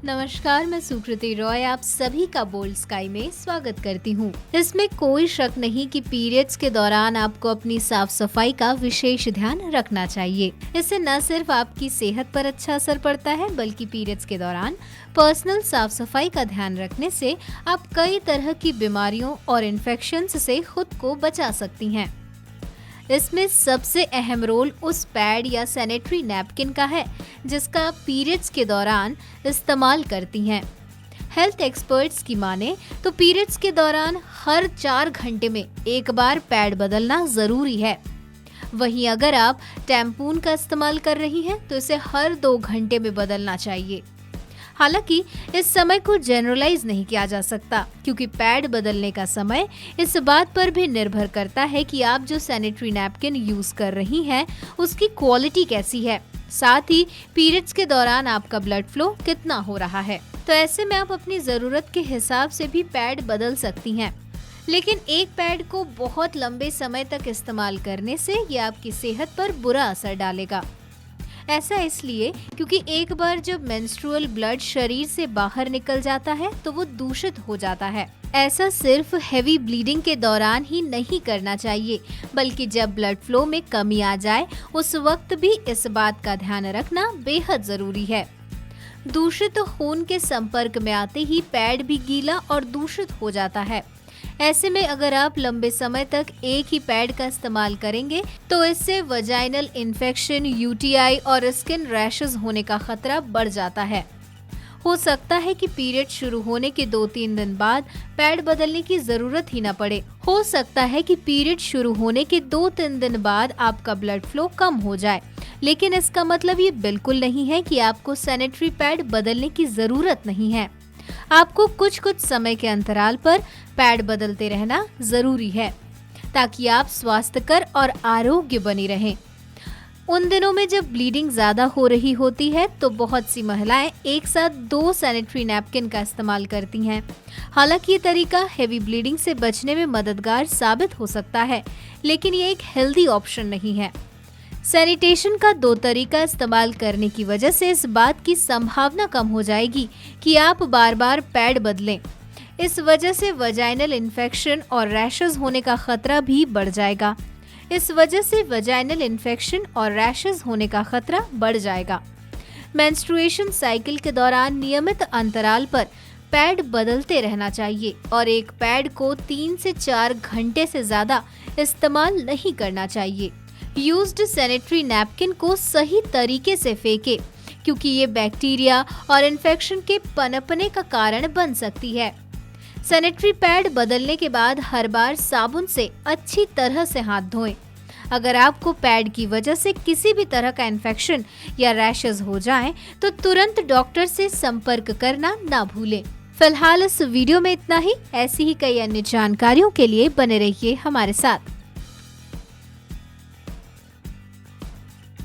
नमस्कार, मैं सुकृति रॉय आप सभी का बोल्ड स्काई में स्वागत करती हूँ। इसमें कोई शक नहीं कि पीरियड्स के दौरान आपको अपनी साफ सफाई का विशेष ध्यान रखना चाहिए। इससे न सिर्फ आपकी सेहत पर अच्छा असर पड़ता है, बल्कि पीरियड्स के दौरान पर्सनल साफ सफाई का ध्यान रखने से आप कई तरह की बीमारियों और इन्फेक्शंस से खुद को बचा सकती हैं। इसमें सबसे अहम रोल उस पैड या सैनिटरी नैपकिन का है जिसका आप पीरियड्स के दौरान इस्तेमाल करती हैं। हेल्थ एक्सपर्ट्स की माने तो पीरियड्स के दौरान हर 4 घंटे में एक बार पैड बदलना जरूरी है। वहीं अगर आप टैम्पून का इस्तेमाल कर रही हैं तो इसे हर 2 घंटे में बदलना चाहिए। हालांकि इस समय को जनरलाइज नहीं किया जा सकता, क्योंकि पैड बदलने का समय इस बात पर भी निर्भर करता है कि आप जो सैनिटरी नैपकिन यूज कर रही हैं उसकी क्वालिटी कैसी है, साथ ही पीरियड्स के दौरान आपका ब्लड फ्लो कितना हो रहा है। तो ऐसे में आप अपनी जरूरत के हिसाब से भी पैड बदल सकती हैं। लेकिन एक पैड को बहुत लंबे समय तक इस्तेमाल करने से ये आपकी सेहत पर बुरा असर डालेगा। ऐसा इसलिए क्योंकि एक बार जब मेंस्ट्रुअल ब्लड शरीर से बाहर निकल जाता है तो वो दूषित हो जाता है। ऐसा सिर्फ हेवी ब्लीडिंग के दौरान ही नहीं करना चाहिए, बल्कि जब ब्लड फ्लो में कमी आ जाए उस वक्त भी इस बात का ध्यान रखना बेहद जरूरी है। दूषित खून के संपर्क में आते ही पैड भी गीला और दूषित हो जाता है। ऐसे में अगर आप लंबे समय तक एक ही पैड का इस्तेमाल करेंगे तो इससे वजाइनल इन्फेक्शन, यूटीआई और स्किन रैशेस होने का खतरा बढ़ जाता है। हो सकता है कि पीरियड शुरू होने के 2-3 दिन बाद पैड बदलने की जरूरत ही न पड़े। हो सकता है कि पीरियड शुरू होने के 2-3 दिन बाद आपका ब्लड फ्लो कम हो जाए, लेकिन इसका मतलब ये बिल्कुल नहीं है कि आपको सैनिटरी पैड बदलने की जरूरत नहीं है। आपको कुछ समय के अंतराल पर पैड बदलते रहना जरूरी है ताकि आप स्वास्थ्यकर और आरोग्य बनी रहें। उन दिनों में जब ब्लीडिंग ज्यादा हो रही होती है तो बहुत सी महिलाएं एक साथ 2 सैनिटरी नैपकिन का इस्तेमाल करती हैं। हालांकि ये तरीका हेवी ब्लीडिंग से बचने में मददगार साबित हो सकता है, लेकिन ये एक हेल्दी ऑप्शन नहीं है। सैनिटेशन का 2 तरीका इस्तेमाल करने की वजह से इस बात की संभावना कम हो जाएगी कि आप बार बार पैड बदलें। इस वजह से वजाइनल इन्फेक्शन और रैशेस होने का खतरा भी बढ़ जाएगा। मेंस्ट्रुएशन साइकिल के दौरान नियमित अंतराल पर पैड बदलते रहना चाहिए और एक पैड को 3 से 4 घंटे से ज्यादा इस्तेमाल नहीं करना चाहिए। यूज्ड सैनिटरी नैपकिन को सही तरीके से फेंके, क्योंकि ये बैक्टीरिया और इन्फेक्शन के पनपने का कारण बन सकती है। सैनिटरी पैड बदलने के बाद हर बार साबुन से अच्छी तरह से हाथ धोएं। अगर आपको पैड की वजह से किसी भी तरह का इन्फेक्शन या रैशेस हो जाएं, तो तुरंत डॉक्टर से संपर्क करना ना भूलें। फिलहाल इस वीडियो में इतना ही। ऐसी ही कई अन्य जानकारियों के लिए बने रहिए हमारे साथ।